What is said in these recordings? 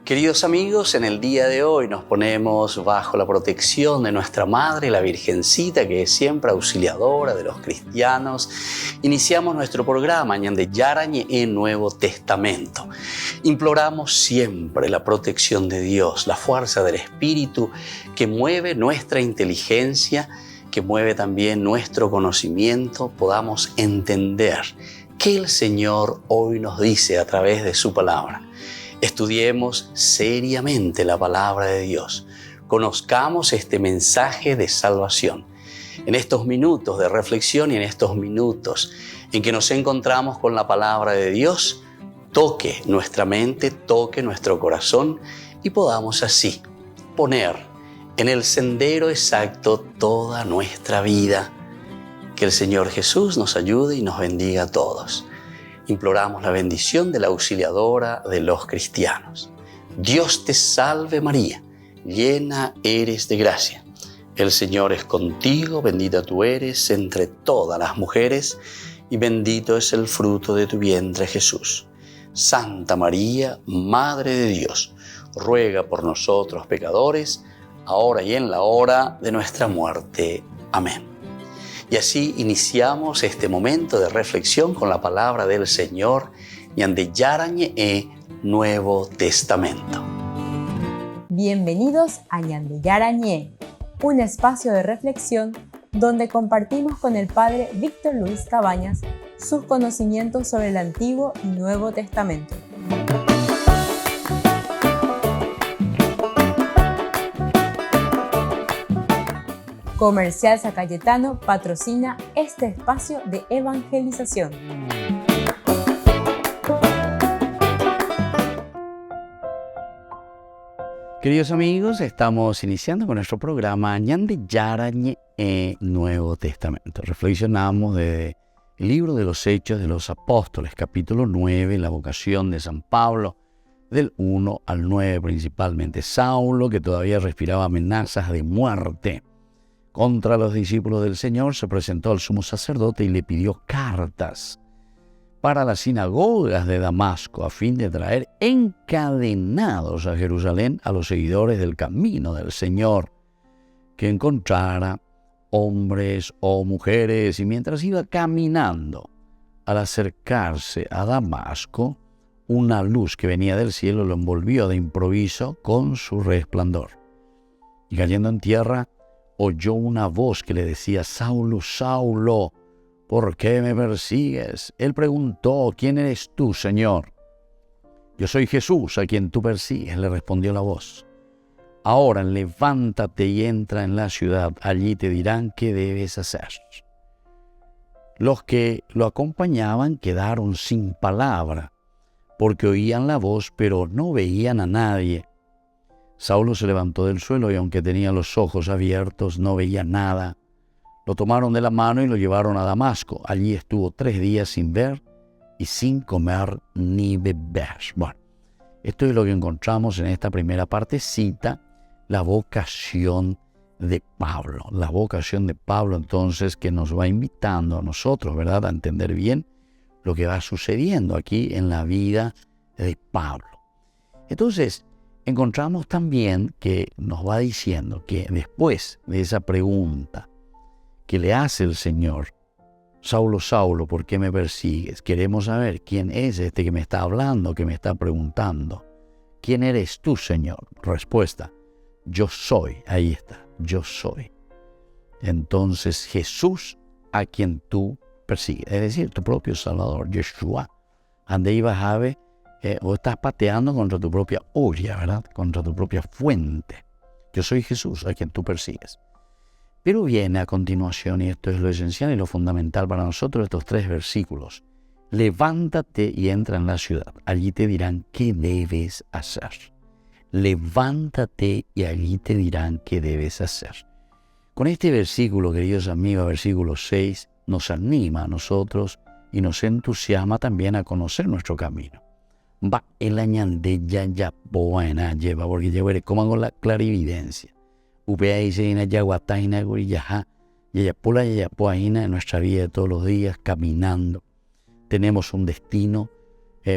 Queridos amigos, en el día de hoy nos ponemos bajo la protección de nuestra Madre, la Virgencita, que es siempre auxiliadora de los cristianos. Iniciamos nuestro programa Ñande Yarañe en Nuevo Testamento. Imploramos siempre la protección de Dios, la fuerza del Espíritu que mueve nuestra inteligencia, que mueve también nuestro conocimiento, podamos entender qué el Señor hoy nos dice a través de su palabra. Estudiemos seriamente la palabra de Dios. Conozcamos este mensaje de salvación. En estos minutos de reflexión y en estos minutos en que nos encontramos con la palabra de Dios, toque nuestra mente, toque nuestro corazón y podamos así poner en el sendero exacto toda nuestra vida. Que el Señor Jesús nos ayude y nos bendiga a todos. Imploramos la bendición de la auxiliadora de los cristianos. Dios te salve María, llena eres de gracia. El Señor es contigo, bendita tú eres entre todas las mujeres y bendito es el fruto de tu vientre Jesús. Santa María, Madre de Dios, ruega por nosotros pecadores, ahora y en la hora de nuestra muerte. Amén. Y así iniciamos este momento de reflexión con la palabra del Señor, Ñande Yarañe Nuevo Testamento. Bienvenidos a Ñande Yarañe, un espacio de reflexión donde compartimos con el Padre Víctor Luis Cabañas sus conocimientos sobre el Antiguo y Nuevo Testamento. Comercial San Cayetano patrocina este espacio de evangelización. Queridos amigos, estamos iniciando con nuestro programa Ñande Yarañe Nuevo Testamento. Reflexionamos desde el libro de los Hechos de los Apóstoles, capítulo 9, la vocación de San Pablo, del 1 al 9 principalmente. Saulo, que todavía respiraba amenazas de muerte contra los discípulos del Señor, se presentó al sumo sacerdote y le pidió cartas para las sinagogas de Damasco a fin de traer encadenados a Jerusalén a los seguidores del camino del Señor, que encontrara hombres o mujeres. Y mientras iba caminando, al acercarse a Damasco, una luz que venía del cielo lo envolvió de improviso con su resplandor. Y cayendo en tierra, oyó una voz que le decía: Saulo, Saulo, ¿por qué me persigues? Él preguntó: ¿quién eres tú, Señor? Yo soy Jesús, a quien tú persigues, le respondió la voz. Ahora levántate y entra en la ciudad, allí te dirán qué debes hacer. Los que lo acompañaban quedaron sin palabra, porque oían la voz, pero no veían a nadie. Saulo se levantó del suelo y aunque tenía los ojos abiertos, no veía nada. Lo tomaron de la mano y lo llevaron a Damasco. Allí estuvo 3 días sin ver y sin comer ni beber. Bueno, esto es lo que encontramos en esta primera partecita, la vocación de Pablo. La vocación de Pablo, entonces, que nos va invitando a nosotros, ¿verdad?, a entender bien lo que va sucediendo aquí en la vida de Pablo. Entonces, encontramos también que nos va diciendo que después de esa pregunta que le hace el Señor: Saulo, Saulo, ¿por qué me persigues? Queremos saber quién es este que me está hablando, que me está preguntando. ¿Quién eres tú, Señor? Respuesta: yo soy. Ahí está, yo soy. Entonces Jesús, a quien tú persigues, es decir, tu propio Salvador, Yeshua. Ande ibas a ver, o estás pateando contra tu propia olla, ¿verdad? Contra tu propia fuente. Yo soy Jesús, a quien tú persigues. Pero viene a continuación, y esto es lo esencial y lo fundamental para nosotros, estos 3 versículos. Levántate y entra en la ciudad. Allí te dirán qué debes hacer. Levántate y allí te dirán qué debes hacer. Con este versículo, queridos amigos, versículo 6, nos anima a nosotros y nos entusiasma también a conocer nuestro camino. Va el añande ya buena lleva, porque ya veré cómo hago la clarividencia. Upea dice ina ya guataina guriyaja, ya pula ya poaina en nuestra vida de todos los días, caminando. Tenemos un destino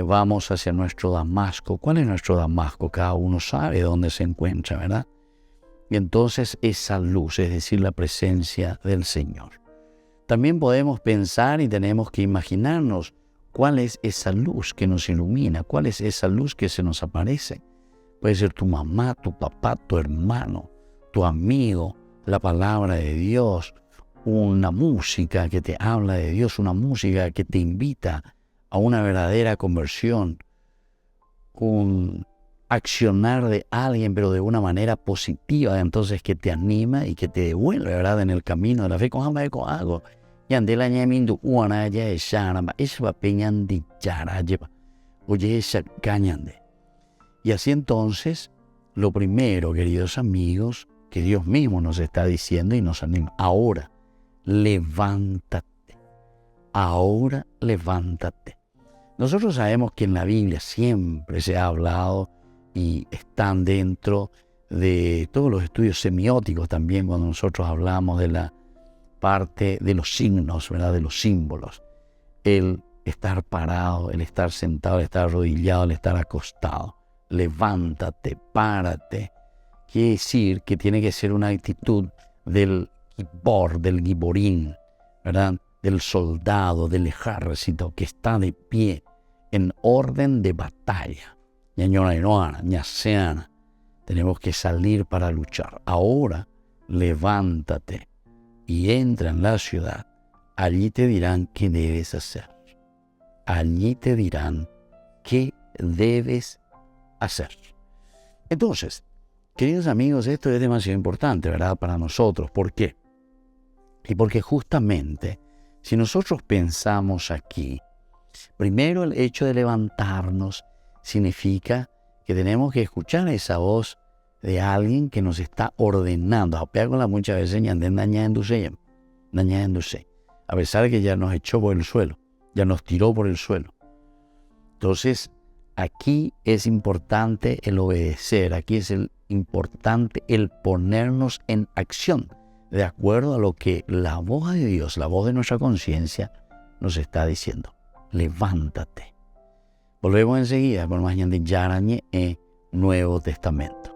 vamos hacia nuestro Damasco. ¿Cuál es nuestro Damasco? Cada uno sabe dónde se encuentra, ¿verdad? Y entonces esa luz, es decir, la presencia del Señor. También podemos pensar y tenemos que imaginarnos cuál es esa luz que nos ilumina, cuál es esa luz que se nos aparece. Puede ser tu mamá, tu papá, tu hermano, tu amigo, la palabra de Dios, una música que te habla de Dios, una música que te invita a una verdadera conversión, un accionar de alguien, pero de una manera positiva, entonces que te anima y que te devuelve, ¿verdad?, en el camino de la fe. Con algo. Y ande la ñamindu una ya eshara, esa va peñandi yara lleva, oye esa cañande. Y así entonces, lo primero, queridos amigos, que Dios mismo nos está diciendo y nos anima, ahora levántate, ahora levántate. Nosotros sabemos que en la Biblia siempre se ha hablado y están dentro de todos los estudios semióticos también cuando nosotros hablamos de la parte de los signos, ¿verdad?, de los símbolos. El estar parado, el estar sentado, el estar arrodillado, el estar acostado. Levántate, párate. Quiere decir que tiene que ser una actitud del gibor, del giborín, ¿verdad?, del soldado, del ejército que está de pie en orden de batalla. Tenemos que salir para luchar. Ahora, levántate y entra en la ciudad. Allí te dirán qué debes hacer. Allí te dirán qué debes hacer. Entonces, queridos amigos, esto es demasiado importante, ¿verdad?, para nosotros. ¿Por qué? Y porque justamente, si nosotros pensamos aquí, primero el hecho de levantarnos significa que tenemos que escuchar esa voz de alguien que nos está ordenando. Muchas veces a pesar de que ya nos echó por el suelo, ya nos tiró por el suelo. Entonces, aquí es importante el obedecer, aquí es importante el ponernos en acción, de acuerdo a lo que la voz de Dios, la voz de nuestra conciencia, nos está diciendo. Levántate. Volvemos enseguida con más de Yarañe Nuevo Testamento.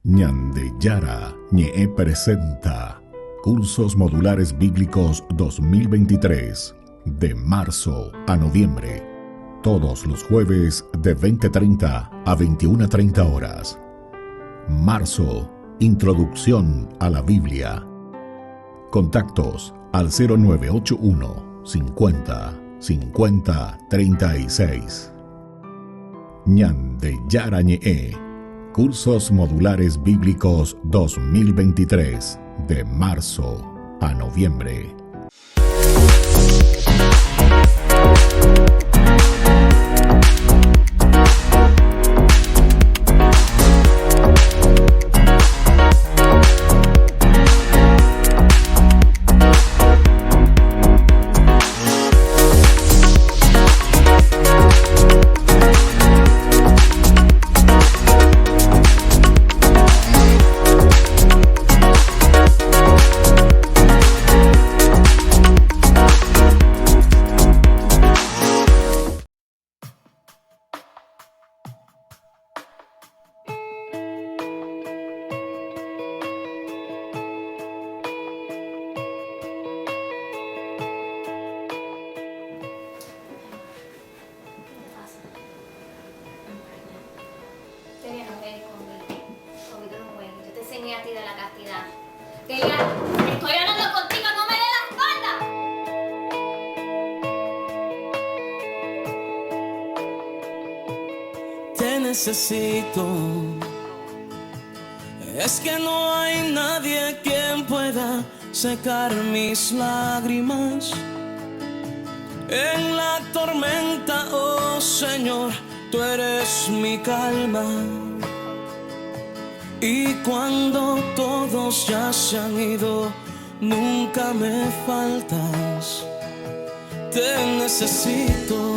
Ñande Yara Ñe presenta Cursos Modulares Bíblicos 2023, de marzo a noviembre, todos los jueves de 20:30 a 21:30 horas. Marzo, Introducción a la Biblia. Contactos al 0981 50 50 36. Ñande Yara Ñe Cursos Modulares Bíblicos 2023, de marzo a noviembre. A ti de la castidad. Que ya estoy hablando contigo, no me des la espalda. Te necesito. Es que no hay nadie quien pueda secar mis lágrimas. En la tormenta, oh Señor, tú eres mi calma. Y cuando todos ya se han ido, nunca me faltas. Te necesito,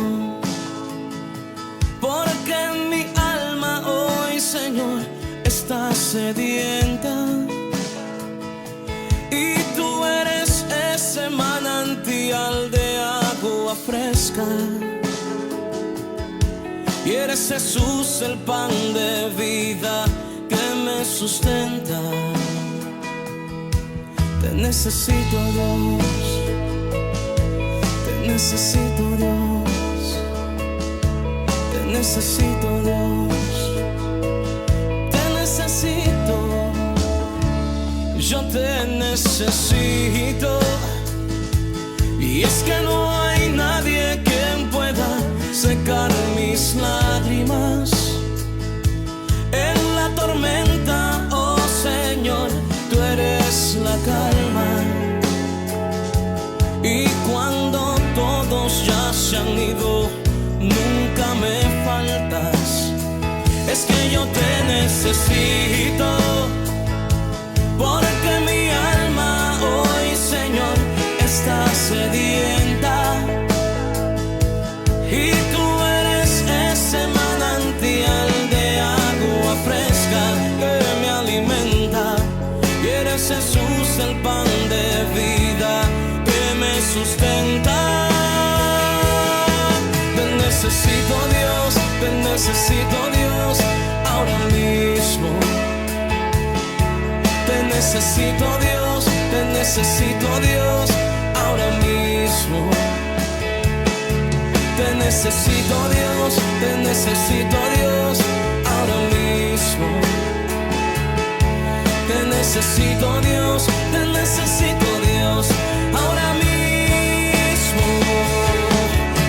porque mi alma hoy, Señor, está sedienta. Y tú agua fresca. Y eres Jesús el pan de vida que me sustenta. Te necesito, Dios. Te necesito, Dios. Te necesito, Dios. Te necesito. Yo te necesito. Y es que no hay nadie quien pueda secar mis lágrimas en la tormenta, oh Señor, tú eres la calma. Y cuando todos ya se han ido, nunca me faltas. Es que yo te necesito, porque mi alma hoy, Señor, está sedienta. Y tú eres ese manantial de agua fresca que me alimenta. Y eres Jesús el pan de vida que me sustenta. Te necesito, Dios, te necesito, Dios, ahora mismo. Te necesito, Dios, te necesito, Dios, ahora mismo. Te necesito, Dios, te necesito, Dios, ahora mismo. Te necesito, Dios, te necesito, Dios, ahora mismo.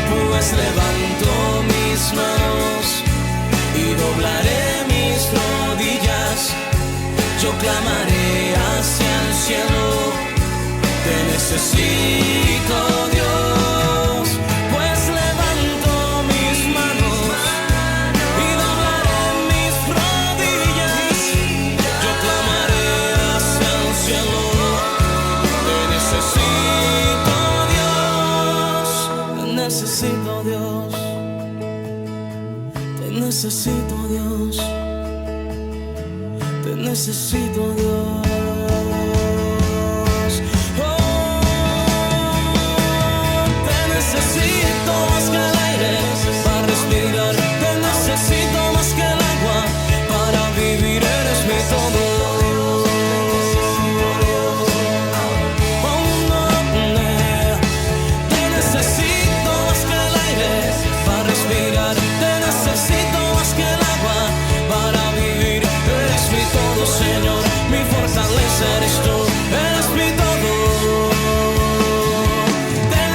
Pues levanto mis manos y doblaré mis rodillas. Yo clamaré hacia el cielo. Te necesito, Dios. Pues levanto mis manos y doblaré mis rodillas. Yo clamaré hacia el cielo. Te necesito, Dios. Te necesito, Dios. Te necesito, Dios. Te necesito, Dios. Necesito más que el aire para respirar. Te necesito más que el agua para vivir. Eres mi todo. Oh, no, no. Te necesito más que el aire para respirar. Te necesito más que el agua para vivir. Eres mi todo, Señor. Mi fortaleza eres tú. Eres mi todo.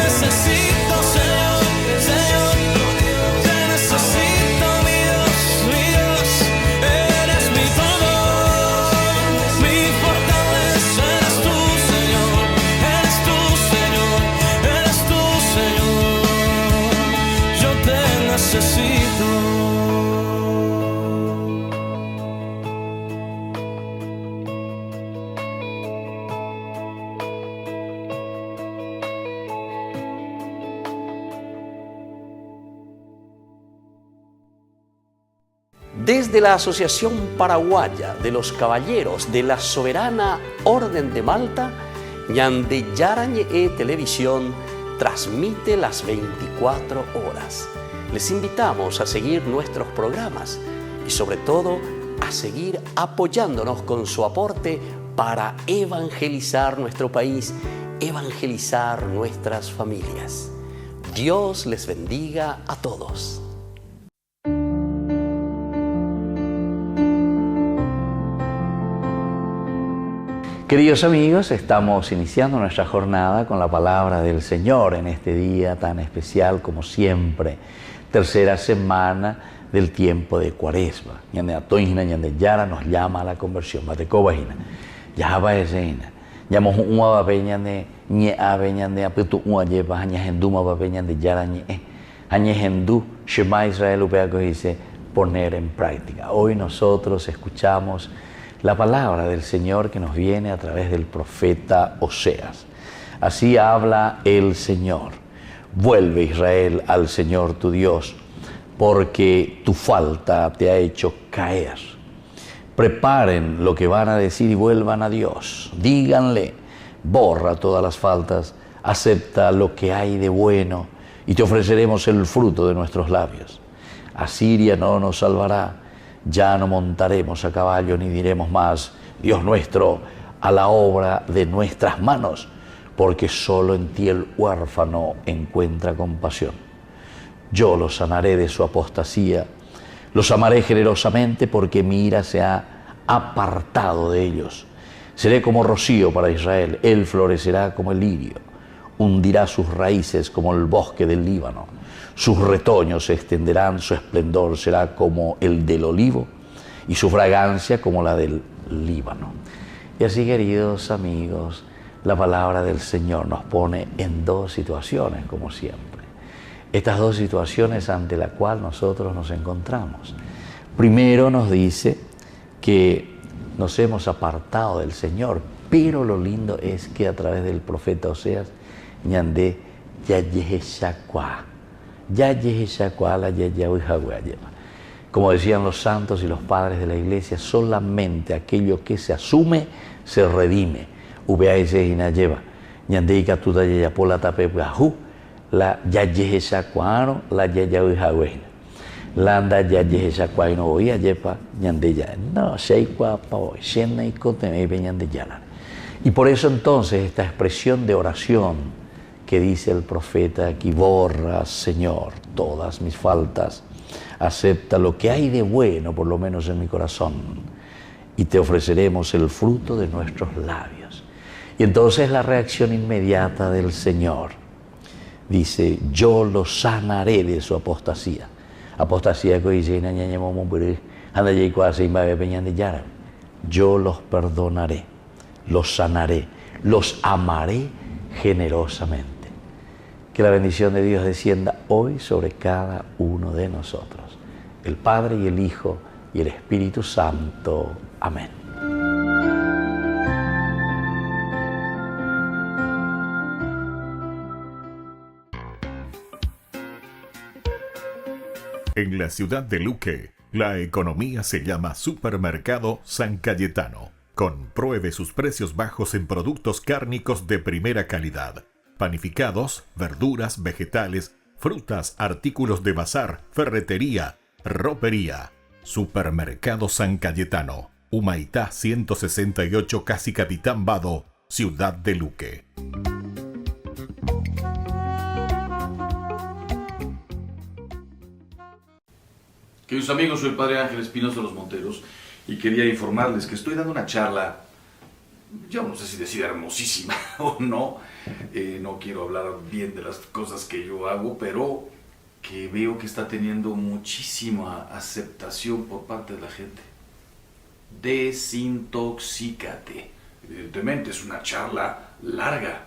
Necesito, Señor, Señor, te necesito, mi Dios, eres mi todo, mi fortaleza, eres tú, Señor, eres tú, Señor, eres tú, Señor, yo te necesito. Desde la Asociación Paraguaya de los Caballeros de la Soberana Orden de Malta, Ñande Yarañe Televisión transmite las 24 horas. Les invitamos a seguir nuestros programas y sobre todo a seguir apoyándonos con su aporte para evangelizar nuestro país, evangelizar nuestras familias. Dios les bendiga a todos. Queridos amigos, estamos iniciando nuestra jornada con la palabra del Señor en este día tan especial como siempre, tercera semana del tiempo de Cuaresma. Ñande Atoina, Ñande Yara nos llama a la conversión. Batecobaina, Yahaba Esena, Llamo Uma Babe Ñande, Ñe Abe Ñande, Apetu Uma Yepa, Aña Henduma Babe Ñande Yara Ñe, Aña Hendú, Shema Israel Upeaco dice poner en práctica. Hoy nosotros escuchamos la palabra del Señor que nos viene a través del profeta Oseas. Así habla el Señor. Vuelve, Israel, al Señor tu Dios, porque tu falta te ha hecho caer. Preparen lo que van a decir y vuelvan a Dios. Díganle, borra todas las faltas, acepta lo que hay de bueno y te ofreceremos el fruto de nuestros labios. Asiria no nos salvará, ya no montaremos a caballo ni diremos más, Dios nuestro, a la obra de nuestras manos, porque solo en ti el huérfano encuentra compasión. Yo los sanaré de su apostasía, los amaré generosamente porque mi ira se ha apartado de ellos. Seré como rocío para Israel, él florecerá como el lirio, hundirá sus raíces como el bosque del Líbano. Sus retoños se extenderán, su esplendor será como el del olivo y su fragancia como la del Líbano. Y así, queridos amigos, la palabra del Señor nos pone en dos situaciones, como siempre. Estas dos situaciones ante las cuales nosotros nos encontramos. Primero nos dice que nos hemos apartado del Señor, pero lo lindo es que a través del profeta Oseas, ñandé yayeheshakwa, la yayahuijahuayema. Como decían los santos y los padres de la iglesia, solamente aquello que se asume se redime. Ubeaise inayeva, ñandeika tuta yayapola tapegahu, la yayeheshakwano, la yayahuijahuayema. Landa yayeheshakwano oía yepa ñandeya. No, sheikwa pao, shena y cotemebe ñandeyala. Y por eso entonces esta expresión de oración que dice el profeta aquí: borra, Señor, todas mis faltas, acepta lo que hay de bueno, por lo menos en mi corazón, y te ofreceremos el fruto de nuestros labios. Y entonces la reacción inmediata del Señor dice: yo los sanaré de su apostasía. Apostasía que dice: yo los perdonaré, los sanaré, los amaré generosamente. Que la bendición de Dios descienda hoy sobre cada uno de nosotros, el Padre y el Hijo y el Espíritu Santo. Amén. En la ciudad de Luque, la economía se llama Supermercado San Cayetano. Compruebe sus precios bajos en productos cárnicos de primera calidad. Panificados, verduras, vegetales, frutas, artículos de bazar, ferretería, ropería. Supermercado San Cayetano, Humaitá 168, Casi Capitán Vado, ciudad de Luque. Queridos amigos, soy el Padre Ángel Espinosa de los Monteros y quería informarles que estoy dando una charla, yo no sé si decir hermosísima o no, no quiero hablar bien de las cosas que yo hago, pero que veo que está teniendo muchísima aceptación por parte de la gente. Desintoxícate. Evidentemente es una charla larga,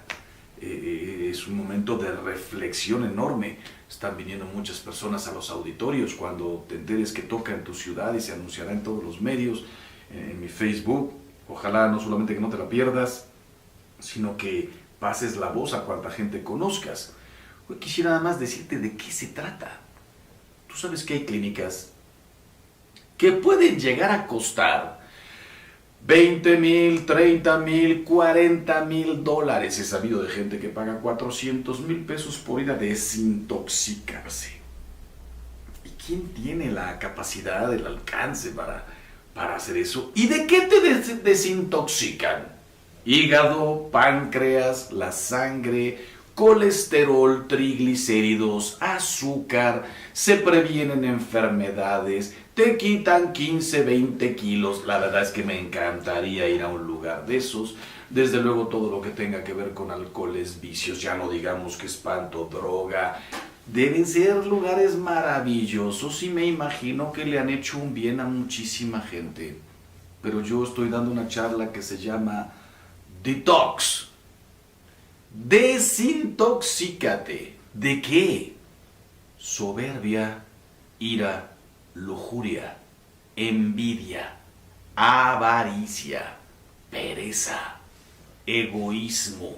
es un momento de reflexión enorme. Están viniendo muchas personas a los auditorios. Cuando te enteres que toca en tu ciudad y se anunciará en todos los medios, en mi Facebook, ojalá no solamente que no te la pierdas, sino que pases la voz a cuanta gente conozcas. Hoy quisiera nada más decirte de qué se trata. Tú sabes que hay clínicas que pueden llegar a costar 20,000, 30,000, 40,000 dólares. He sabido de gente que paga 400,000 pesos por ir a desintoxicarse. ¿Y quién tiene la capacidad, el alcance para hacer eso? ¿Y de qué te desintoxican? Hígado, páncreas, la sangre, colesterol, triglicéridos, azúcar, se previenen enfermedades, te quitan 15, 20 kilos. La verdad es que me encantaría ir a un lugar de esos. Desde luego todo lo que tenga que ver con alcoholes, vicios, ya no digamos que espanto, droga. Deben ser lugares maravillosos y me imagino que le han hecho un bien a muchísima gente. Pero yo estoy dando una charla que se llama Detox. Desintoxícate. ¿De qué? Soberbia, ira, lujuria, envidia, avaricia, pereza, egoísmo,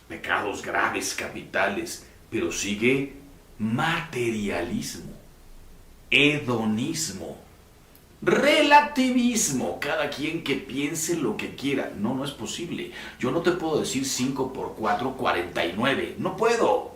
pecados graves capitales, pero sigue materialismo, hedonismo, relativismo, cada quien que piense lo que quiera. No es posible. Yo no te puedo decir 5 por 4, 49. No puedo.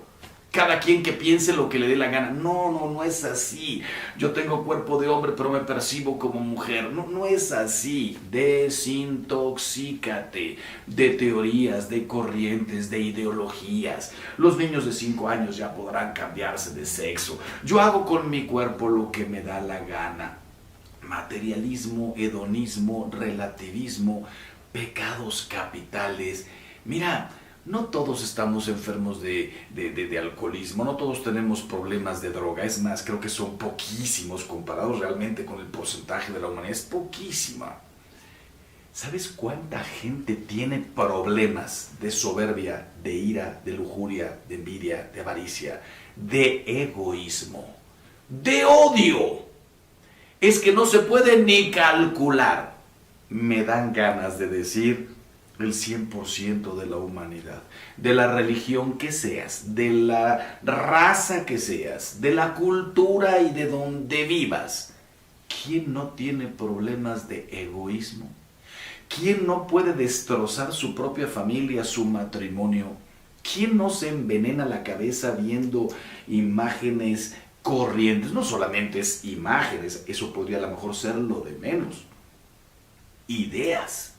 cada quien que piense lo que le dé la gana. No es así. Yo tengo cuerpo de hombre, pero me percibo como mujer. No es así. Desintoxícate de teorías, de corrientes, de ideologías. Los niños de 5 años ya podrán cambiarse de sexo. Yo hago con mi cuerpo lo que me da la gana. Materialismo, hedonismo, relativismo, pecados capitales. Mira, no todos estamos enfermos de alcoholismo, no todos tenemos problemas de droga. Es más, creo que son poquísimos comparados realmente con el porcentaje de la humanidad. Es poquísima. ¿Sabes cuánta gente tiene problemas de soberbia, de ira, de lujuria, de envidia, de avaricia, de egoísmo, de odio? Es que no se puede ni calcular. Me dan ganas de decir el 100% de la humanidad, de la religión que seas, de la raza que seas, de la cultura y de donde vivas. ¿Quién no tiene problemas de egoísmo? ¿Quién no puede destrozar su propia familia, su matrimonio? ¿Quién no se envenena la cabeza viendo imágenes corrientes? No solamente es imágenes, eso podría a lo mejor ser lo de menos. Ideas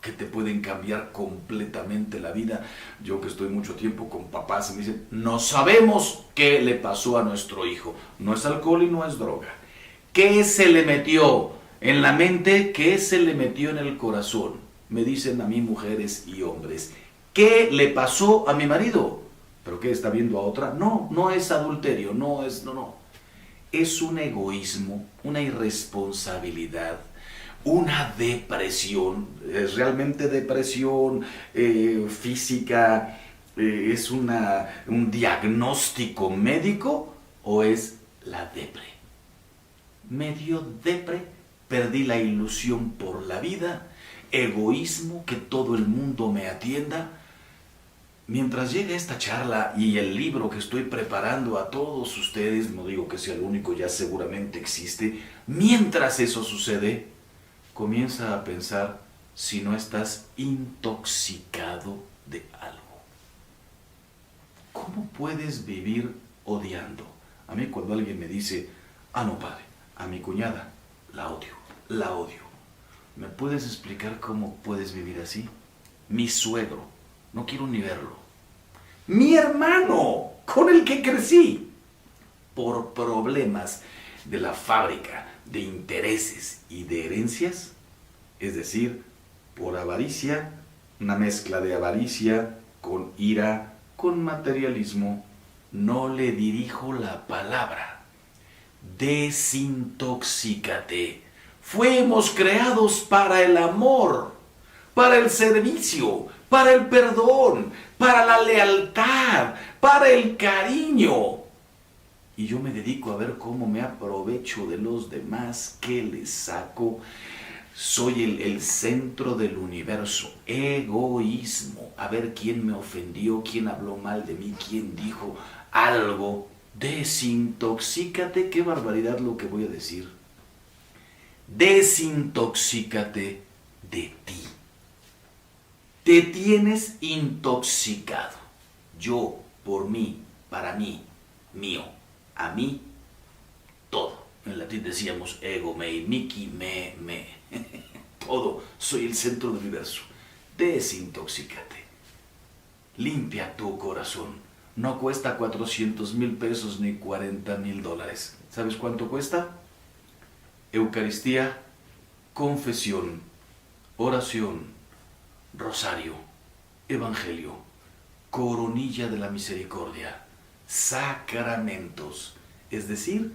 que te pueden cambiar completamente la vida. Yo que estoy mucho tiempo con papás y me dicen, no sabemos qué le pasó a nuestro hijo. No es alcohol y no es droga. ¿Qué se le metió en la mente? ¿Qué se le metió en el corazón? Me dicen a mí mujeres y hombres. ¿Qué le pasó a mi marido? ¿Pero qué? ¿Está viendo a otra? No es adulterio, no. Es un egoísmo, una irresponsabilidad, una depresión. ¿Es realmente depresión física? ¿Es un diagnóstico médico o es la depre? Me dio depre, perdí la ilusión por la vida, egoísmo, que todo el mundo me atienda. Mientras llegue esta charla y el libro que estoy preparando a todos ustedes, no digo que sea el único, ya seguramente existe, mientras eso sucede, comienza a pensar si no estás intoxicado de algo. ¿Cómo puedes vivir odiando? A mí cuando alguien me dice, no padre, a mi cuñada la odio. ¿Me puedes explicar cómo puedes vivir así? Mi suegro, no quiero ni verlo. Mi hermano, con el que crecí, por problemas de la fábrica, de intereses y de herencias, es decir, por avaricia, una mezcla de avaricia con ira, con materialismo, no le dirijo la palabra. Desintoxícate. Fuimos creados para el amor, para el servicio, para el perdón, para la lealtad, para el cariño. Y yo me dedico a ver cómo me aprovecho de los demás, qué les saco. Soy el centro del universo. Egoísmo. A ver quién me ofendió, quién habló mal de mí, quién dijo algo. Desintoxícate. Qué barbaridad lo que voy a decir. Desintoxícate de ti. Te tienes intoxicado. Yo, por mí, para mí, mío, a mí, todo. En latín decíamos ego mei, mihi me. Todo. Soy el centro del universo. Desintoxícate. Limpia tu corazón. No cuesta 400,000 pesos ni 40,000 dólares. ¿Sabes cuánto cuesta? Eucaristía, confesión, oración, rosario, evangelio, coronilla de la misericordia, sacramentos, es decir,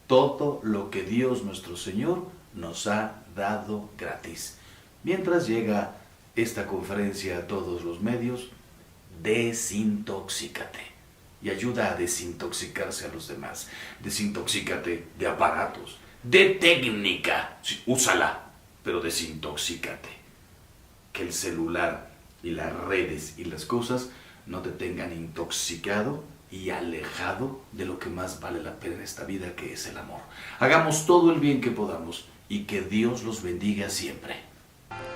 todo lo que Dios nuestro Señor nos ha dado gratis. Mientras llega esta conferencia a todos los medios, desintoxícate y ayuda a desintoxicarse a los demás. Desintoxícate de aparatos, de técnica, sí, úsala, pero desintoxícate. Que el celular y las redes y las cosas no te tengan intoxicado y alejado de lo que más vale la pena en esta vida, que es el amor. Hagamos todo el bien que podamos y que Dios los bendiga siempre.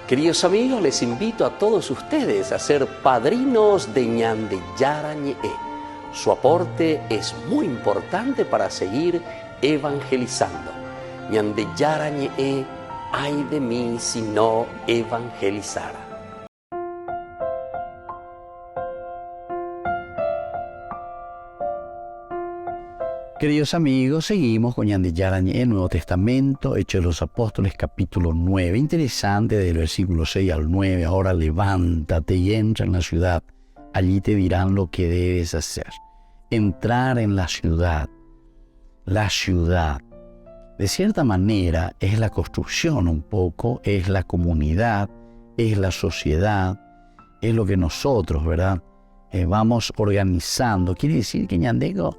Queridos amigos, les invito a todos ustedes a ser padrinos de Ñande Yara Ñe'e. Su aporte es muy importante para seguir evangelizando. Ñande yarañe ay de mí si no evangelizara. Queridos amigos, seguimos con Ñande Yarañe, el Nuevo Testamento, Hechos de los Apóstoles, capítulo 9. Interesante, del versículo 6 al 9. Ahora levántate y entra en la ciudad. Allí te dirán lo que debes hacer. Entrar en la ciudad. La ciudad, de cierta manera, es la construcción un poco, es la comunidad, es la sociedad, es lo que nosotros, ¿verdad? Vamos organizando. Quiere decir que Ñandego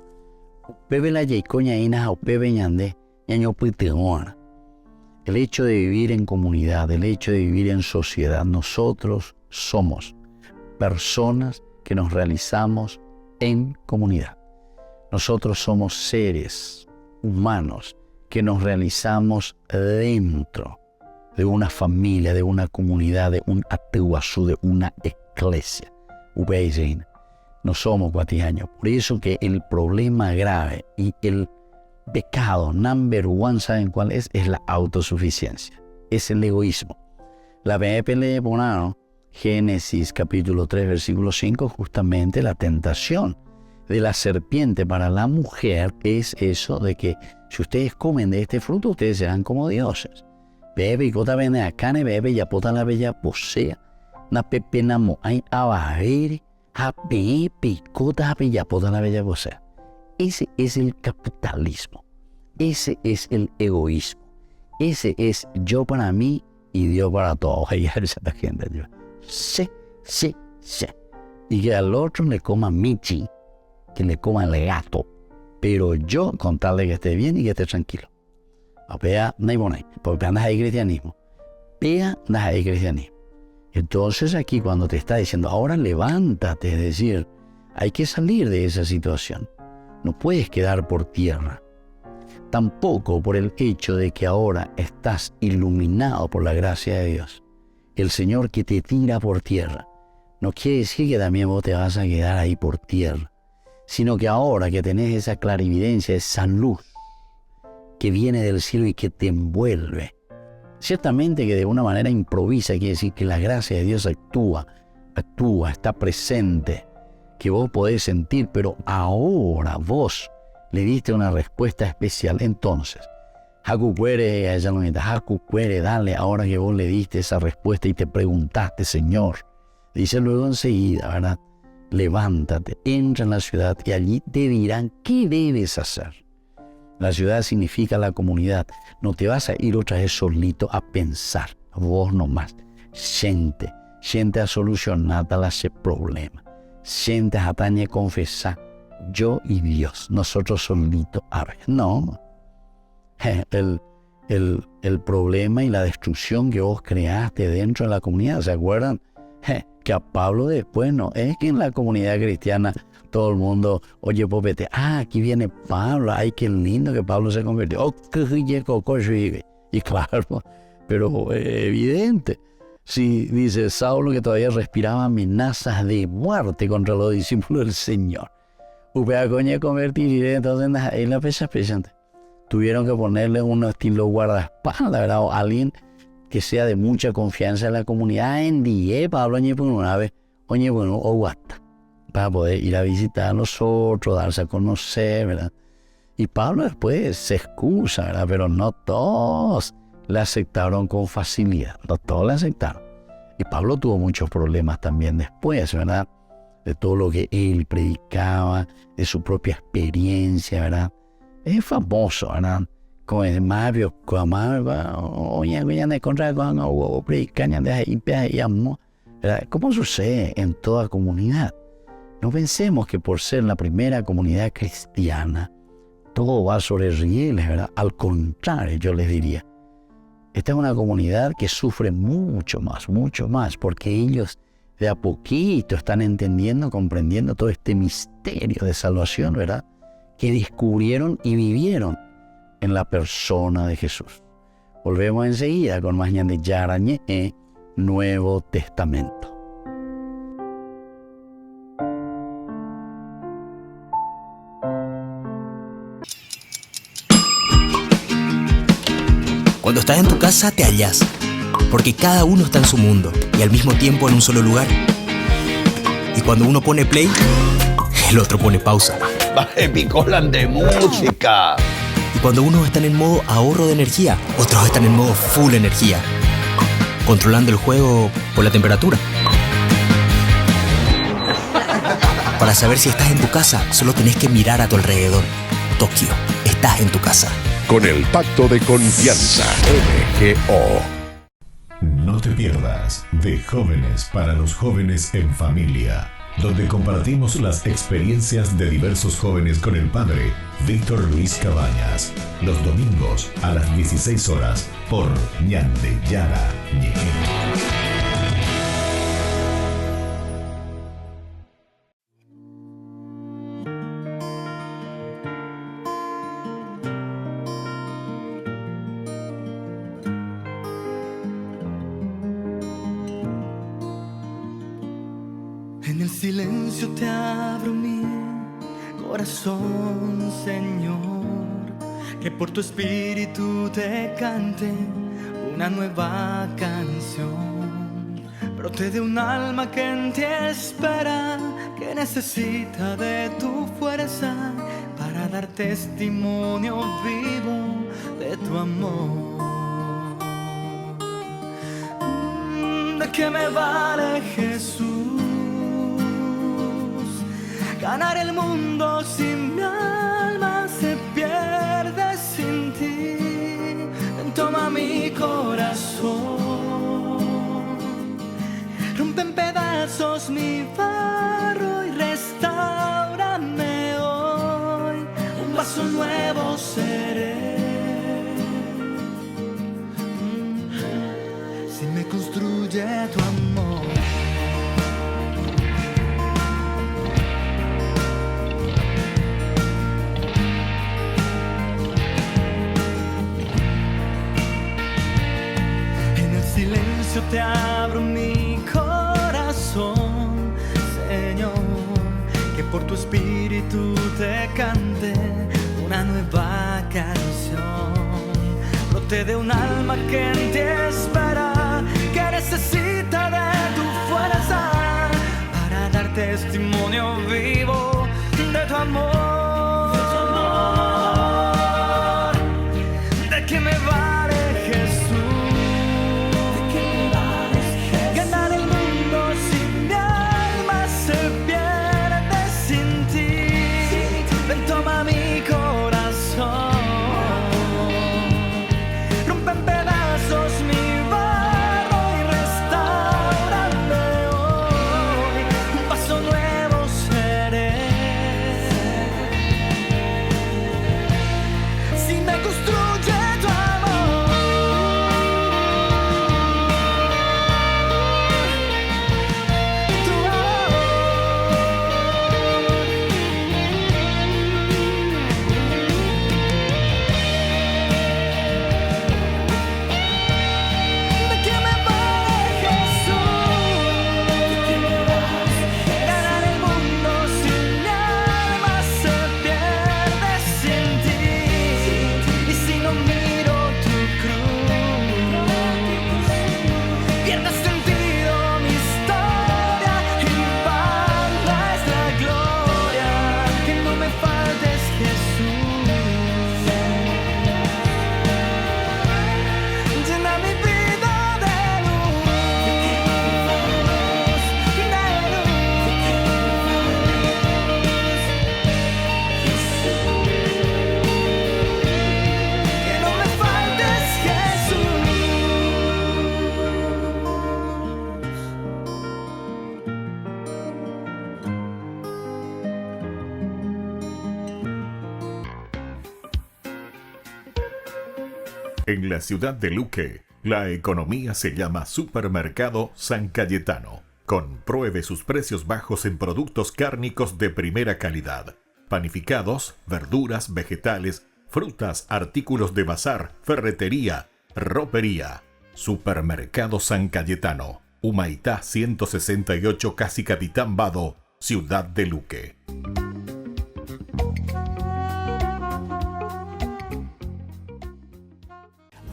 Pepe la yecoña ina o Pepe ñande ñaño piteona. El hecho de vivir en comunidad, el hecho de vivir en sociedad, nosotros somos personas que nos realizamos en comunidad. Nosotros somos seres humanos que nos realizamos dentro de una familia, de una comunidad, de un ateguazú, de una iglesia. No somos guatiaños. Por eso que el problema grave y el pecado number one, ¿saben cuál es? Es la autosuficiencia. Es el egoísmo. La BPL Bonano, Génesis capítulo 3, versículo 5, justamente la tentación de la serpiente para la mujer es eso de que si ustedes comen de este fruto, ustedes serán como dioses. Bebe y cota vende a cane, bebe y apota la bella posea. Na pepena mo hay abajere. Ese es el capitalismo. Ese es el egoísmo. Ese es yo para mí y Dios para todos. Esa gente. Sí. Y que al otro le coma michi, que le coma el gato. Pero yo, con tal de que esté bien y que esté tranquilo. Vea, no hay boné, porque andas ahí cristianismo. Vea, andas ahí cristianismo. Entonces aquí cuando te está diciendo, ahora levántate, es decir, hay que salir de esa situación. No puedes quedar por tierra. Tampoco por el hecho de que ahora estás iluminado por la gracia de Dios. El Señor que te tira por tierra. No quiere decir que también vos te vas a quedar ahí por tierra, sino que ahora que tenés esa clarividencia, esa luz que viene del cielo y que te envuelve, ciertamente que de una manera improvisa, quiere decir que la gracia de Dios actúa, está presente, que vos podés sentir, pero ahora vos le diste una respuesta especial. Entonces, Haku puere, dale, ahora que vos le diste esa respuesta y te preguntaste, Señor, dice luego enseguida, ¿verdad? Levántate, entra en la ciudad y allí te dirán qué debes hacer. La ciudad significa la comunidad. No te vas a ir otra vez solito a pensar, vos nomás. Gente a solucionar ese problema. Gente a tañe confesar, yo y Dios, nosotros solitos. No. El problema y la destrucción que vos creaste dentro de la comunidad, ¿se acuerdan? Que a Pablo después no es que en la comunidad cristiana todo el mundo, oye, popete, aquí viene Pablo, ay, qué lindo que Pablo se convirtió. Y claro, pero evidente. Sí, dice Saulo que todavía respiraba amenazas de muerte contra los discípulos del Señor. Entonces, ahí la pesa presente. Tuvieron que ponerle un estilo guardaespaldas, ¿verdad? O alguien que sea de mucha confianza en la comunidad. En día, Pablo, una vez, o guata, para poder ir a visitar a nosotros, darse a conocer, ¿verdad? Y Pablo después se excusa, ¿verdad? Pero no todos la aceptaron con facilidad, no todos la aceptaron. Y Pablo tuvo muchos problemas también después, ¿verdad? De todo lo que él predicaba, de su propia experiencia, ¿verdad? Es famoso, ¿verdad? Con el Mario, con ¿cómo sucede en toda comunidad? No pensemos que por ser la primera comunidad cristiana, todo va sobre rieles, ¿verdad? Al contrario, yo les diría, esta es una comunidad que sufre mucho más, porque ellos de a poquito están entendiendo, comprendiendo todo este misterio de salvación, ¿verdad? Que descubrieron y vivieron en la persona de Jesús. Volvemos enseguida con más Ñande Yarañe, Nuevo Testamento. Cuando estás en tu casa te hallas, porque cada uno está en su mundo y al mismo tiempo en un solo lugar. Y cuando uno pone play, el otro pone pausa. Picolan de música. Y cuando unos están en modo ahorro de energía, otros están en modo full energía, controlando el juego por la temperatura. Para saber si estás en tu casa, solo tenés que mirar a tu alrededor. Tokio, estás en tu casa. Con el Pacto de Confianza, MGO. No te pierdas de Jóvenes para los Jóvenes en Familia, donde compartimos las experiencias de diversos jóvenes con el padre Víctor Luis Cabañas, los domingos a las 16 horas por Ñande Yara Ñe. En el silencio te abro mi corazón, Señor, que por tu espíritu te cante una nueva canción. Brote de un alma que en ti espera, que necesita de tu fuerza para dar testimonio vivo de tu amor. ¿De qué me vale, Jesús, ganar el mundo si mi alma se pierde sin ti? Toma mi corazón, rompe en pedazos mi barro y restáurame hoy. Un vaso nuevo seré si me construye tu amor. Te abro mi corazón, Señor, que por tu espíritu te cante una nueva canción. Brote de un alma que en ti espera, que necesita de tu fuerza para dar testimonio vivo de tu amor. ¿De qué me vale, Jesús, ganar el mundo si mi alma se pierde sin ti? Ven, toma mi corazón, rompe en pedazos mi barro y restáurame hoy. Un paso nuevo seré si me construye tu amor. ¿De qué me vale, Jesús, ganar el mundo si mi alma se pierde sin ti? Y si no miro tu cruz, pierde sentido mi historia y vana es la gloria. Que no me faltes, Jesús, llena mi vida de luz, que no me faltes, Jesús. En la ciudad de Luque, la economía se llama Supermercado San Cayetano. Compruebe sus precios bajos en productos cárnicos de primera calidad. Panificados, verduras, vegetales, frutas, artículos de bazar, ferretería, ropería. Supermercado San Cayetano. Humaitá 168, Casi Capitán Vado, ciudad de Luque.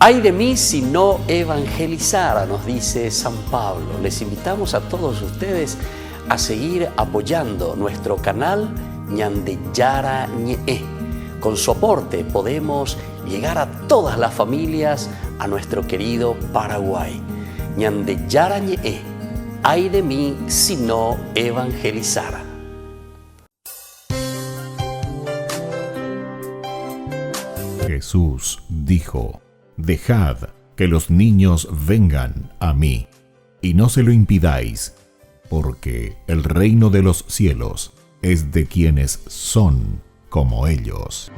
Ay de mí si no evangelizara, nos dice San Pablo. Les invitamos a todos ustedes a seguir apoyando nuestro canal Ñande Yarañe. Con su aporte podemos llegar a todas las familias a nuestro querido Paraguay. Ñande Yarañe. Ay de mí si no evangelizara. Jesús dijo: Dejad que los niños vengan a mí, y no se lo impidáis, porque el reino de los cielos es de quienes son como ellos.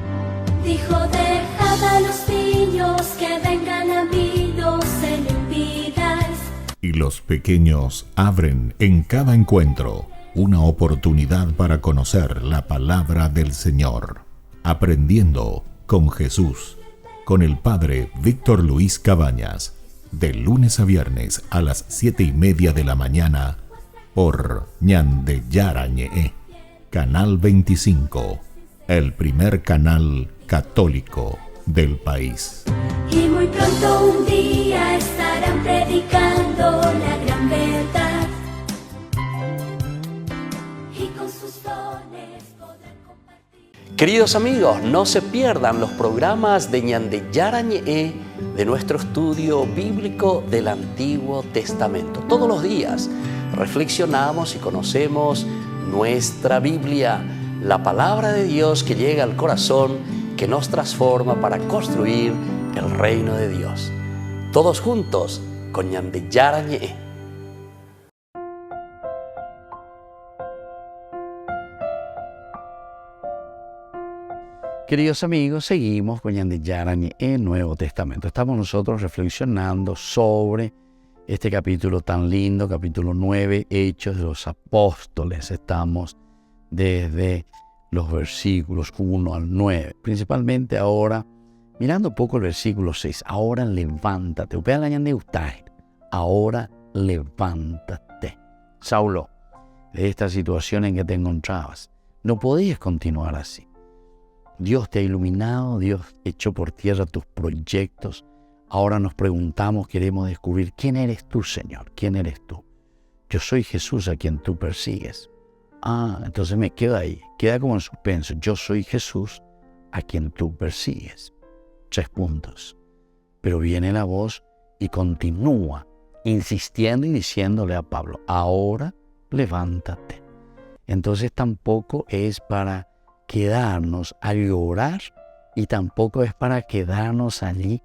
Dijo, dejad a los niños que vengan a mí, no se lo impidáis. Y los pequeños abren en cada encuentro una oportunidad para conocer la palabra del Señor, aprendiendo con Jesús, con el Padre Víctor Luis Cabañas, de lunes a viernes a las 7:30 de la mañana, por Ñande Yarañe, Canal 25, el primer canal católico del país. Y muy pronto un día estarán predicando la gran verdad, y con sus dones podrán compartir. Queridos amigos, no se pierdan los programas de Ñande Yarañe de nuestro estudio bíblico del Antiguo Testamento. Todos los días reflexionamos y conocemos nuestra Biblia, la palabra de Dios que llega al corazón, que nos transforma para construir el reino de Dios. Todos juntos con Ñande Yarañe. Queridos amigos, seguimos con Ñande Yarañe en Nuevo Testamento. Estamos nosotros reflexionando sobre este capítulo tan lindo, capítulo 9, Hechos de los Apóstoles. Estamos desde los versículos 1 al 9. Principalmente ahora, mirando un poco el versículo 6. Ahora levántate. Ahora levántate. Saulo, de esta situación en que te encontrabas, no podías continuar así. Dios te ha iluminado, Dios echó por tierra tus proyectos. Ahora nos preguntamos, queremos descubrir quién eres tú, Señor, quién eres tú. Yo soy Jesús a quien tú persigues. Entonces me quedo ahí, queda como en suspenso. Yo soy Jesús a quien tú persigues. 3 puntos. Pero viene la voz y continúa insistiendo y diciéndole a Pablo, ahora levántate. Entonces tampoco es para quedarnos a llorar y tampoco es para quedarnos allí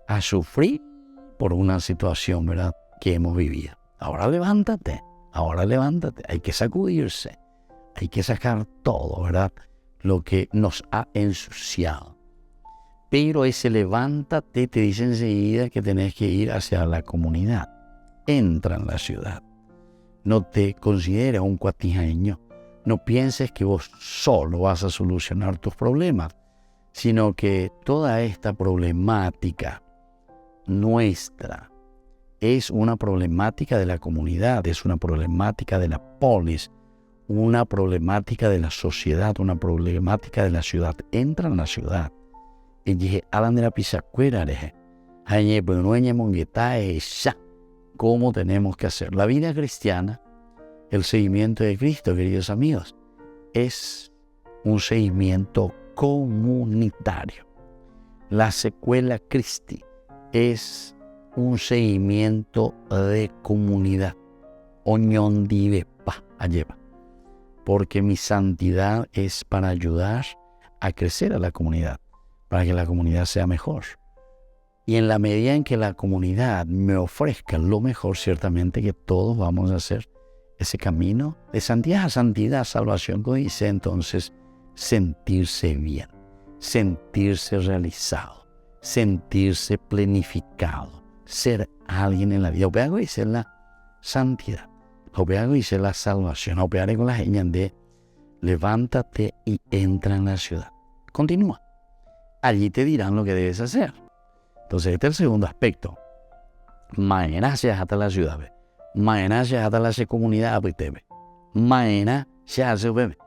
a sufrir por una situación, ¿verdad?, que hemos vivido. Ahora levántate, hay que sacudirse, hay que sacar todo, ¿verdad?, lo que nos ha ensuciado. Pero ese levántate te dice enseguida que tenés que ir hacia la comunidad. Entra en la ciudad. No te consideres un cuatijaño. No pienses que vos solo vas a solucionar tus problemas, sino que toda esta problemática nuestra es una problemática de la comunidad, es una problemática de la polis, una problemática de la sociedad, una problemática de la ciudad. Entra en la ciudad. Y dije, Alan de la Pisacuera, ¿cómo tenemos que hacer? La vida cristiana, el seguimiento de Cristo, queridos amigos, es un seguimiento comunitario. La secuela Christi es un seguimiento de comunidad. Porque mi santidad es para ayudar a crecer a la comunidad, para que la comunidad sea mejor. Y en la medida en que la comunidad me ofrezca lo mejor, ciertamente que todos vamos a hacer ese camino de santidad a santidad, salvación, como dice entonces, sentirse bien, sentirse realizado, sentirse planificado, ser alguien en la vida. Opeago dice la santidad, opeago dice la salvación, opearé con la señal de levántate y entra en la ciudad. Continúa. Allí te dirán lo que debes hacer. Entonces este es el segundo aspecto. Mañana se hasta la ciudad. Mañana se hasta la comunidad. Mañana se hace bebé.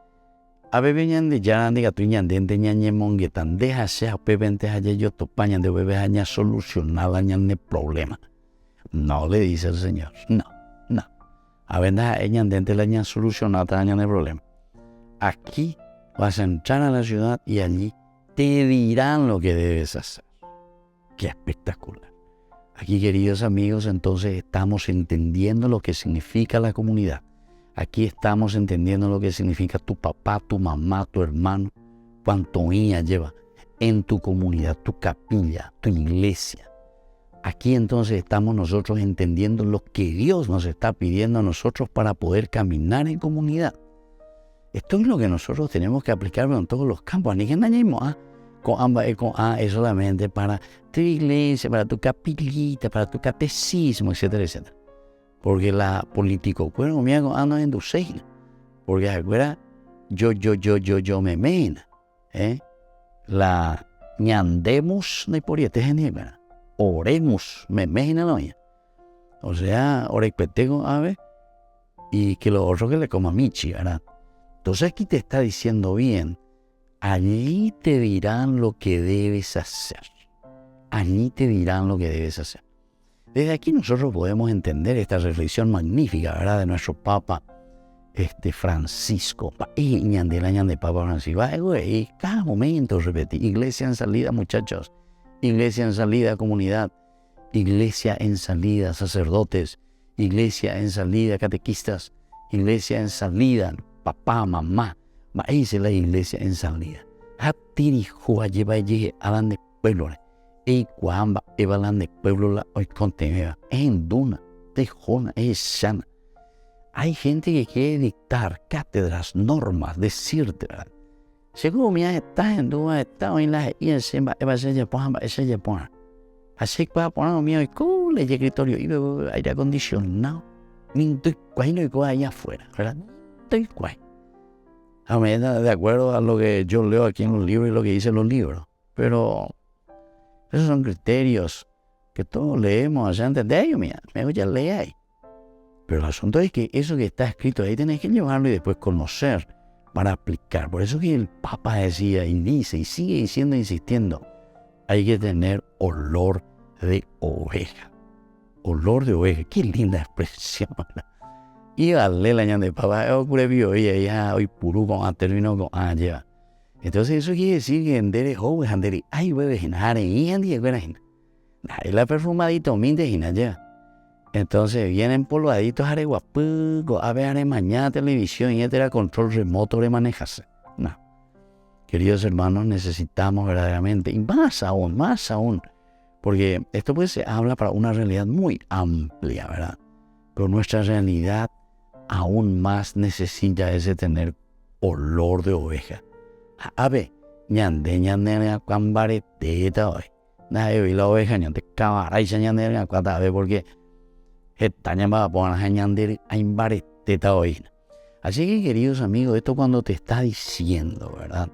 a bebé ñande yarande gatu ñandente ñañe monguetan deja sea pebente haya yo topañan de bebé haya solucionada ñande problema. No le dice el Señor, no. A ver, ñandente la ñan solucionada ñande problema. Aquí vas a entrar a la ciudad y allí te dirán lo que debes hacer. ¡Qué espectacular! Aquí, queridos amigos, entonces estamos entendiendo lo que significa la comunidad. Aquí estamos entendiendo lo que significa tu papá, tu mamá, tu hermano, cuánto ella lleva en tu comunidad, tu capilla, tu iglesia. Aquí entonces estamos nosotros entendiendo lo que Dios nos está pidiendo a nosotros para poder caminar en comunidad. Esto es lo que nosotros tenemos que aplicar en todos los campos. Ni que no es solamente para tu iglesia, para tu capillita, para tu catecismo, etcétera, etcétera. Porque la político, bueno, me hago ando en tu seina. Porque afuera, yo me mena. La ñandemos de por este genera. Oremos, me mena no ya. O sea, orepetego ave y que lo otro que le coma michi, ¿verdad? Entonces aquí te está diciendo bien, allí te dirán lo que debes hacer. Allí te dirán lo que debes hacer. Desde aquí nosotros podemos entender esta reflexión magnífica, ¿verdad? De nuestro Papa Francisco. De Papa Francisco. Y cada momento repetir, iglesia en salida, muchachos. Iglesia en salida, comunidad. Iglesia en salida, sacerdotes. Iglesia en salida, catequistas. Iglesia en salida, papá, mamá. Ahí es la iglesia en salida. Hatiri Jua lleva allí alan de pueblo. Y cuamba evalan de pueblo la hoy contenida. En duna, de jona, es sana. Hay gente que quiere dictar cátedras, normas, decirte, ¿verdad? Según mi está en duda, está en la y en semba, eva se llama, ese llama. Así que para poner mi hoy, cool, el escritorio, y aire acondicionado. Ni estoy cuay, no hay allá afuera, ¿verdad? Estoy cuay. A mí, de acuerdo a lo que yo leo aquí en los libros y lo que dicen los libros. Pero esos son criterios que todos leemos allá antes de ellos, mira, me voy a leer ahí. Pero el asunto es que eso que está escrito ahí tenés que llevarlo y después conocer para aplicar. Por eso que el Papa decía y dice y sigue diciendo, insistiendo, hay que tener olor de oveja. Olor de oveja, qué linda expresión. Y darle la ñan de Papa, ocurre bio y ella hoy puro con a término con a lleva. Entonces eso quiere decir que endere joven, anderi, ay bebé, genare, y andi, ahí la perfumadito, minde, ya. Entonces vienen polvaditos a guapuco, a ver mañana televisión y este era control remoto de manejarse. No. Queridos hermanos, necesitamos verdaderamente, y más aún, porque esto pues se habla para una realidad muy amplia, ¿verdad? Pero nuestra realidad aún más necesita ese tener olor de oveja. A ver, ñande, cuambare, teta hoy. Nadie la oveja, ñande, cabara, y ñande, cuata, a ver, porque esta llamada por la ñande, aimbare, teta hoy. Así que, queridos amigos, esto cuando te está diciendo, ¿verdad?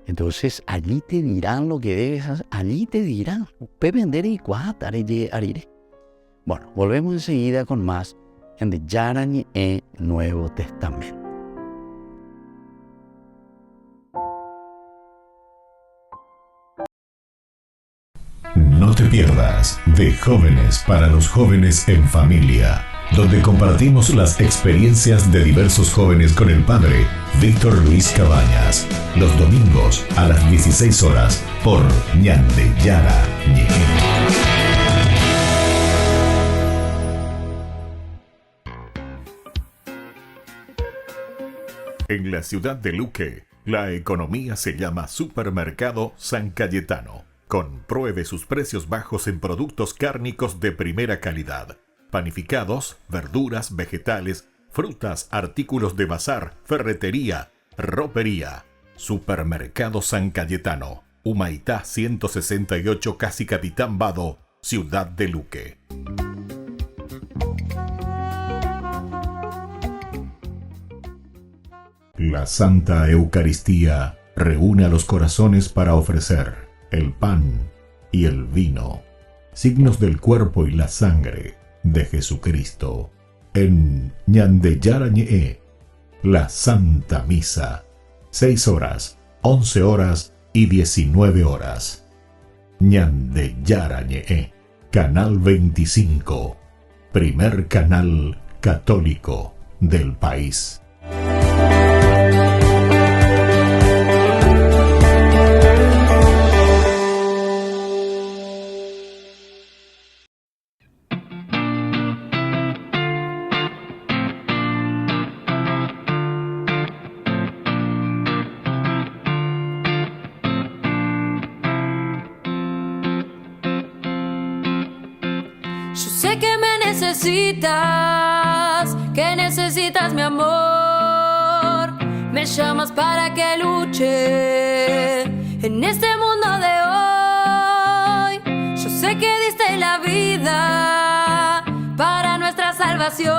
Entonces, allí te dirán lo que debes hacer, allí te dirán, vender y cuatare, arire. Bueno, volvemos enseguida con más en el Yarañe Nuevo Testamento. No te pierdas de Jóvenes para los Jóvenes en Familia, donde compartimos las experiencias de diversos jóvenes con el padre Víctor Luis Cabañas, los domingos a las 16 horas por Ñande Yarañe. En la ciudad de Luque, la economía se llama Supermercado San Cayetano. Compruebe sus precios bajos en productos cárnicos de primera calidad. Panificados, verduras, vegetales, frutas, artículos de bazar, ferretería, ropería. Supermercado San Cayetano. Humaitá 168, Casi Capitán Vado, ciudad de Luque. La Santa Eucaristía reúne a los corazones para ofrecer el pan y el vino, signos del cuerpo y la sangre de Jesucristo. En Ñande Yarañe, la Santa Misa, 6 horas, 11 horas y 19 horas. Ñande Yarañe, Canal 25, primer canal católico del país. Yo sé que me necesitas mi amor. Me llamas para que luche en este mundo de hoy. Yo sé que diste la vida para nuestra salvación.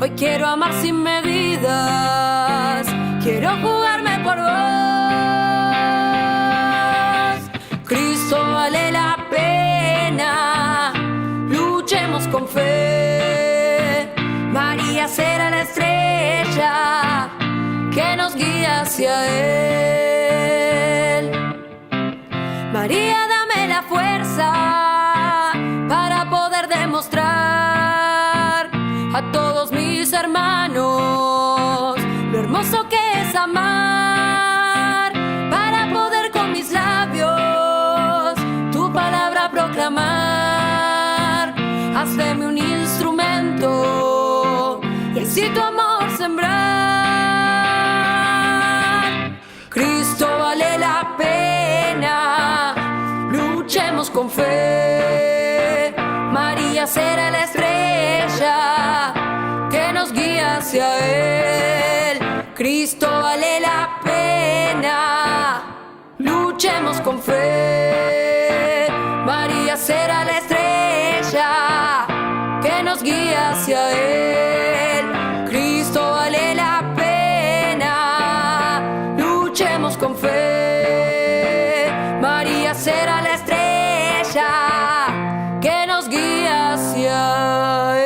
Hoy quiero amar sin medidas, quiero jugarme por vos. Cristo vale la pena, luchemos con fe. María será la estrella que nos guía hacia Él. María, dame la fuerza para poder demostrar a todos mis hermanos lo hermoso que es amar, para poder con mis labios tu palabra proclamar. Hazme un instrumento y así tu amor sembrar. Cristo vale la pena, luchemos con fe. María será la estrella que nos guía hacia Él. Cristo vale la pena, luchemos con fe. María será la estrella que nos guía hacia Él. Cristo vale la pena, luchemos con fe. María será la estrella que nos guía hacia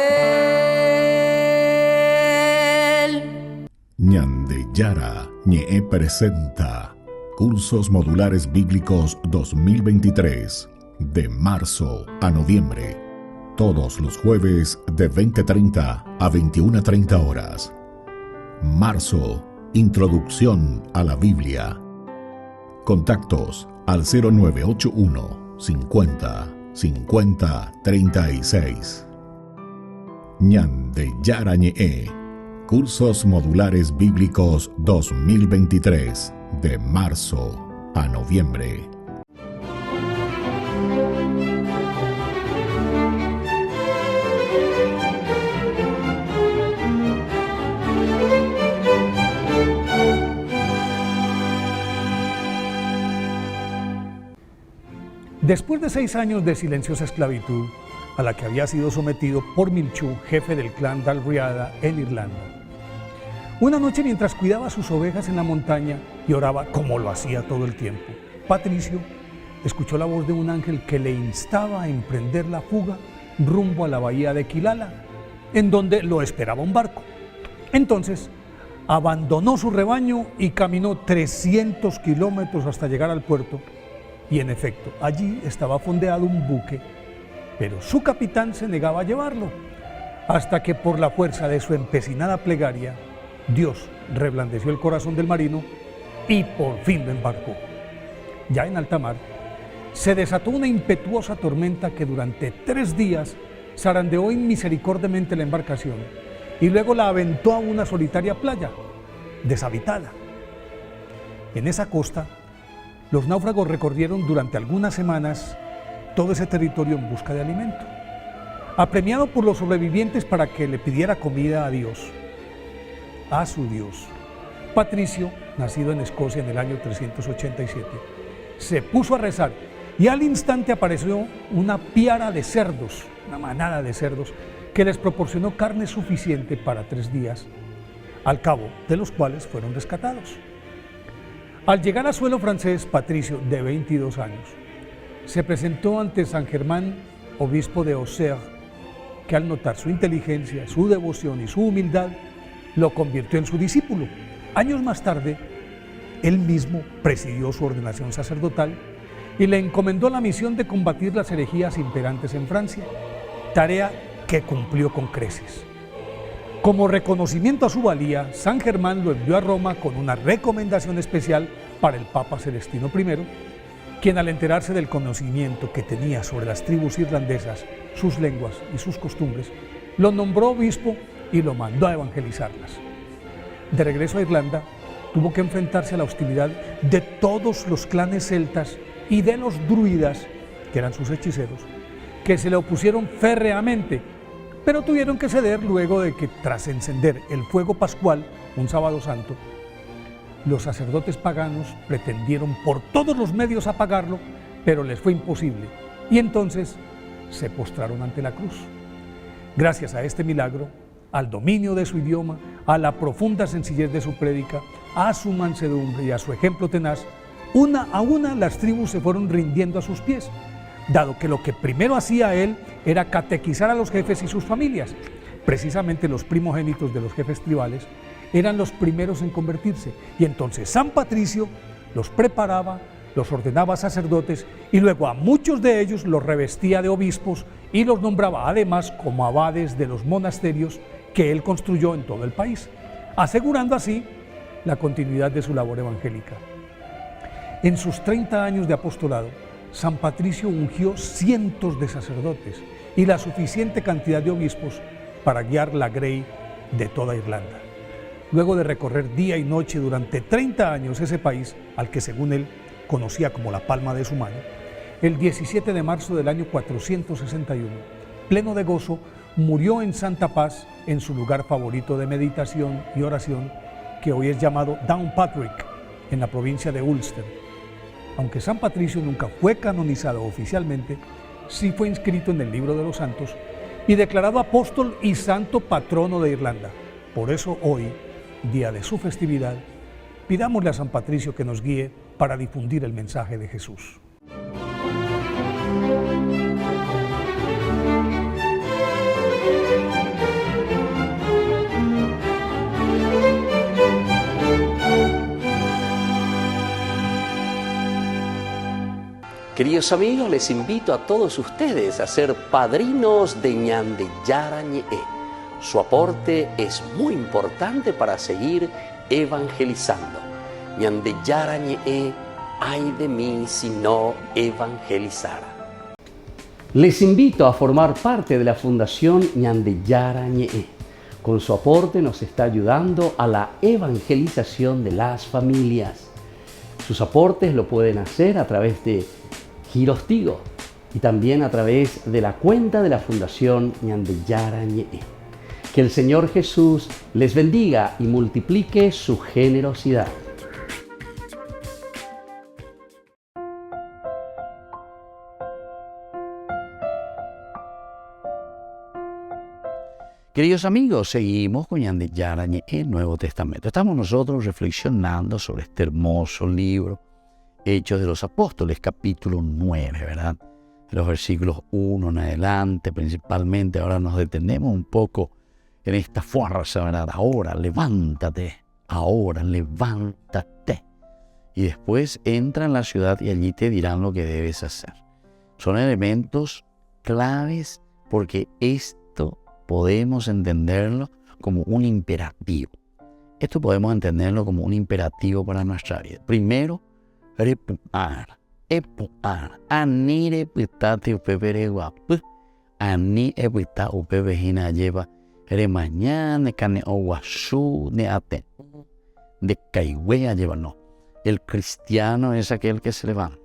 Él. Ñande Yara Ñe presenta Cursos Modulares Bíblicos 2023, de marzo a noviembre. Todos los jueves de 20:30 a 21:30 horas. Marzo, Introducción a la Biblia. Contactos al 0981 50 50 36. Ñande Yarañe, Cursos Modulares Bíblicos 2023, de marzo a noviembre. Después de 6 años de silenciosa esclavitud, a la que había sido sometido por Milchú, jefe del clan Dalriada en Irlanda, una noche, mientras cuidaba sus ovejas en la montaña y oraba como lo hacía todo el tiempo, Patricio escuchó la voz de un ángel que le instaba a emprender la fuga rumbo a la bahía de Quilala, en donde lo esperaba un barco. Entonces abandonó su rebaño y caminó 300 kilómetros hasta llegar al puerto. Y en efecto, allí estaba fondeado un buque, pero su capitán se negaba a llevarlo, hasta que por la fuerza de su empecinada plegaria, Dios reblandeció el corazón del marino y por fin lo embarcó. Ya en alta mar, se desató una impetuosa tormenta que durante 3 días zarandeó inmisericordiamente la embarcación y luego la aventó a una solitaria playa, deshabitada. En esa costa, los náufragos recorrieron durante algunas semanas todo ese territorio en busca de alimento, apremiado por los sobrevivientes para que le pidiera comida a Dios, a su Dios. Patricio, nacido en Escocia en el año 387, se puso a rezar y al instante apareció una piara de cerdos, una manada de cerdos, que les proporcionó carne suficiente para 3 días, al cabo de los cuales fueron rescatados. Al llegar a suelo francés, Patricio, de 22 años, se presentó ante San Germán, obispo de Auxerre, que al notar su inteligencia, su devoción y su humildad, lo convirtió en su discípulo, Años más tarde, él mismo presidió su ordenación sacerdotal y le encomendó la misión de combatir las herejías imperantes en Francia, tarea que cumplió con creces. Como reconocimiento a su valía, San Germán lo envió a Roma con una recomendación especial para el Papa Celestino I, quien al enterarse del conocimiento que tenía sobre las tribus irlandesas, sus lenguas y sus costumbres, lo nombró obispo y lo mandó a evangelizarlas. De regreso a Irlanda, tuvo que enfrentarse a la hostilidad de todos los clanes celtas y de los druidas, que eran sus hechiceros, que se le opusieron férreamente, pero tuvieron que ceder luego de que, tras encender el fuego pascual, un sábado santo, los sacerdotes paganos pretendieron por todos los medios apagarlo, pero les fue imposible, y entonces se postraron ante la cruz. Gracias a este milagro, al dominio de su idioma, a la profunda sencillez de su prédica, a su mansedumbre y a su ejemplo tenaz, una a una las tribus se fueron rindiendo a sus pies, dado que lo que primero hacía él era catequizar a los jefes y sus familias. Precisamente los primogénitos de los jefes tribales eran los primeros en convertirse, y entonces San Patricio los preparaba, los ordenaba sacerdotes y luego a muchos de ellos los revestía de obispos y los nombraba además como abades de los monasterios que él construyó en todo el país, asegurando así la continuidad de su labor evangélica. En sus 30 años de apostolado, San Patricio ungió cientos de sacerdotes y la suficiente cantidad de obispos para guiar la grey de toda Irlanda. Luego de recorrer día y noche durante 30 años ese país, al que según él conocía como la palma de su mano, el 17 de marzo del año 461, pleno de gozo, murió en santa paz en su lugar favorito de meditación y oración, que hoy es llamado Downpatrick, en la provincia de Ulster. Aunque San Patricio nunca fue canonizado oficialmente, sí fue inscrito en el libro de los santos y declarado apóstol y santo patrono de Irlanda. Por eso hoy, día de su festividad, pidámosle a San Patricio que nos guíe para difundir el mensaje de Jesús. Queridos amigos, les invito a todos ustedes a ser padrinos de Ñande Yarañe. Su aporte es muy importante para seguir evangelizando. Ñande Yarañe, ay de mí si no evangelizara. Les invito a formar parte de la Fundación Ñande Yarañe. Con su aporte nos está ayudando a la evangelización de las familias. Sus aportes lo pueden hacer a través de Giros Tigo y también a través de la cuenta de la Fundación Ñande Yarañe. Que el Señor Jesús les bendiga y multiplique su generosidad. Queridos amigos, seguimos con Ñande Yarañe, el Nuevo Testamento. Estamos nosotros reflexionando sobre este hermoso libro, Hechos de los Apóstoles, capítulo 9, ¿verdad? Los versículos 1 en adelante, principalmente. Ahora nos detenemos un poco en esta fuerza, ¿verdad? Ahora levántate. Y después entra en la ciudad y allí te dirán lo que debes hacer. Son elementos claves porque esto podemos entenderlo como un imperativo. Esto podemos entenderlo como un imperativo para nuestra vida. Primero, repuar. Ani reputate upepere guapu. Ani epita upepejina lleva. Ere mañana cane oguasú ne ate. De caigüea lleva no. El cristiano es aquel que se levanta.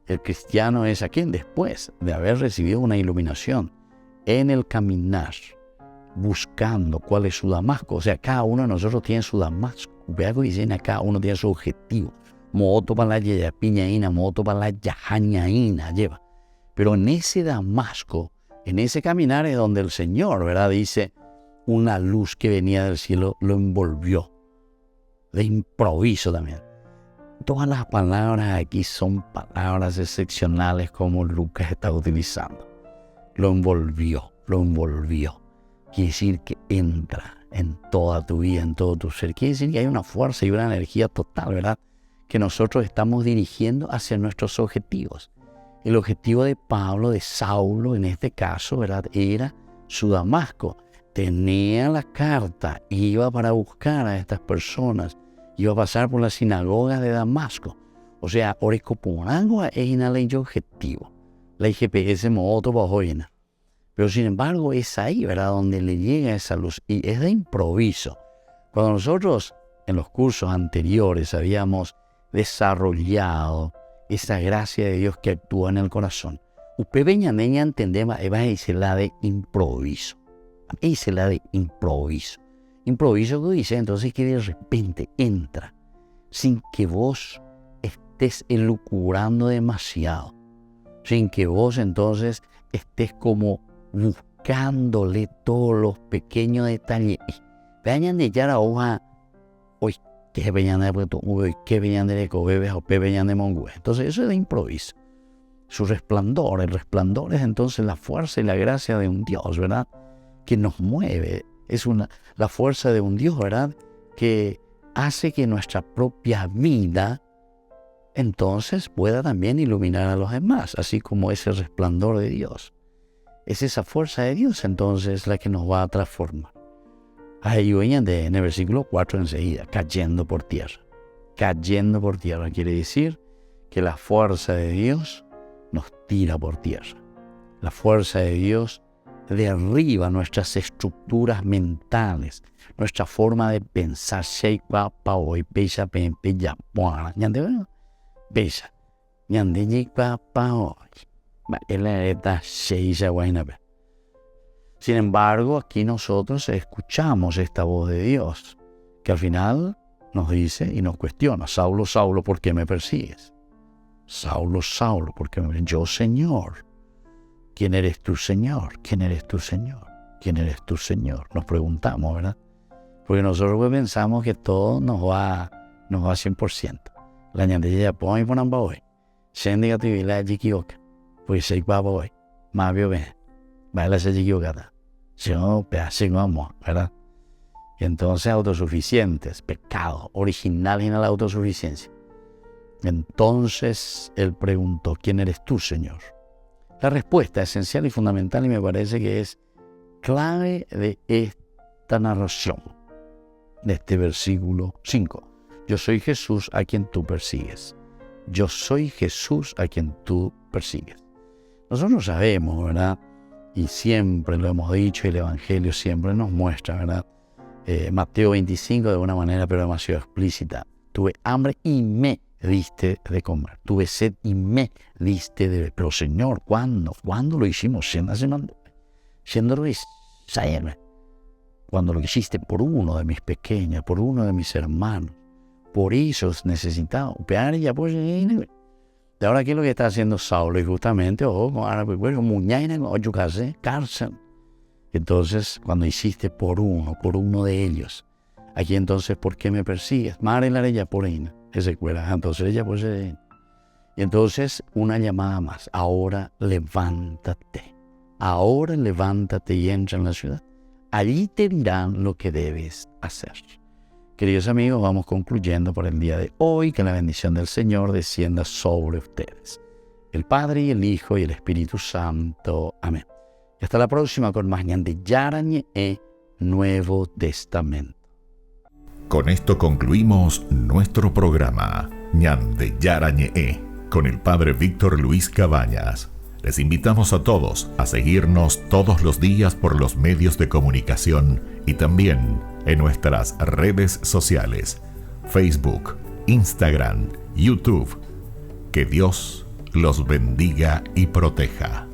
El cristiano es aquel después de haber recibido una iluminación en el caminar, buscando cuál es su Damasco. O sea, cada uno de nosotros tiene su Damasco. Vea que dicen, cada uno tiene su objetivo. Moto para la yayapiñaína, moto para la yajañaína lleva. Pero en ese Damasco, en ese caminar es donde el Señor, ¿verdad? Dice, una luz que venía del cielo lo envolvió. De improviso también. Todas las palabras aquí son palabras excepcionales como Lucas está utilizando. Lo envolvió. quiere decir que entra en toda tu vida, en todo tu ser. Quiere decir que hay una fuerza y una energía total, ¿verdad?, que nosotros estamos dirigiendo hacia nuestros objetivos. El objetivo de Pablo, de Saulo en este caso, ¿verdad?, era su Damasco. Tenía la carta, iba para buscar a estas personas, iba a pasar por las sinagogas de Damasco. O sea, Orecoporangua es una ley de objetivo. La GPS moto bajoina. Pero sin embargo es ahí, ¿verdad?, donde le llega esa luz. Y es de improviso. Cuando nosotros en los cursos anteriores habíamos desarrollado esa gracia de Dios que actúa en el corazón, usted veñaneña entendemos, va a decir la de improviso. Esa es la de improviso. Improviso que dice entonces que de repente entra sin que vos estés elucubrando demasiado, sin que vos entonces estés como buscándole todos los pequeños detalles. Vean de ya la hoja hoy que venían de Puerto Uy, que venían de Cobebes o que venían de Mongüe. Entonces eso es de improviso. Su resplandor, el resplandor es entonces la fuerza y la gracia de un Dios, ¿verdad?, que nos mueve. Es la fuerza de un Dios, ¿verdad?, que hace que nuestra propia vida entonces pueda también iluminar a los demás, así como ese resplandor de Dios. Es esa fuerza de Dios entonces la que nos va a transformar. Ahí venían en el versículo 4 enseguida, cayendo por tierra. Cayendo por tierra quiere decir que la fuerza de Dios nos tira por tierra. La fuerza de Dios derriba nuestras estructuras mentales, nuestra forma de pensar. Sin embargo, aquí nosotros escuchamos esta voz de Dios, que al final nos dice y nos cuestiona: Saulo, Saulo, ¿por qué me persigues? Saulo, Saulo, ¿por qué me persigues? Yo, Señor. ¿Quién eres tú, Señor? ¿Quién eres tú, Señor? ¿Quién eres tú, Señor? Nos preguntamos, ¿verdad? Porque nosotros pues pensamos que todo nos va 100%. La ñandilla ya pone y ponen para hoy. Shendiga tu vila de equivoca. Pues se va para hoy. Más bien, baila se equivocada. Si no, pedazo vamos, ¿verdad? Y entonces autosuficientes, pecado, original en la autosuficiencia. Entonces él preguntó: ¿quién eres tú, Señor? La respuesta esencial y fundamental, y me parece que es clave de esta narración, de este versículo 5. Yo soy Jesús a quien tú persigues. Yo soy Jesús a quien tú persigues. Nosotros sabemos, ¿verdad?, y siempre lo hemos dicho, y el Evangelio siempre nos muestra, ¿verdad? Mateo 25 de una manera pero demasiado explícita. Tuve hambre y me diste de comer. Tuve sed y me diste de beber. Pero Señor, ¿cuándo? ¿Cuándo lo hicimos? Cuando lo hiciste por uno de mis pequeños, por uno de mis hermanos. Por eso necesitaba. De ahora, ¿qué es lo que está haciendo Saulo? Y justamente, cárcel. Entonces, cuando hiciste por uno de ellos, aquí entonces, ¿por qué me persigues? Madre la ella por ahí. Entonces ella pues y entonces una llamada más: ahora levántate y entra en la ciudad, allí te dirán lo que debes hacer. Queridos amigos, vamos concluyendo por el día de hoy. Que la bendición del Señor descienda sobre ustedes, el Padre y el Hijo y el Espíritu Santo. Amén. Y hasta la próxima con más Ñande Yarañe Nuevo Testamento. Con esto concluimos nuestro programa Ñande Yarañe con el Padre Víctor Luis Cabañas. Les invitamos a todos a seguirnos todos los días por los medios de comunicación y también en nuestras redes sociales: Facebook, Instagram, YouTube. Que Dios los bendiga y proteja.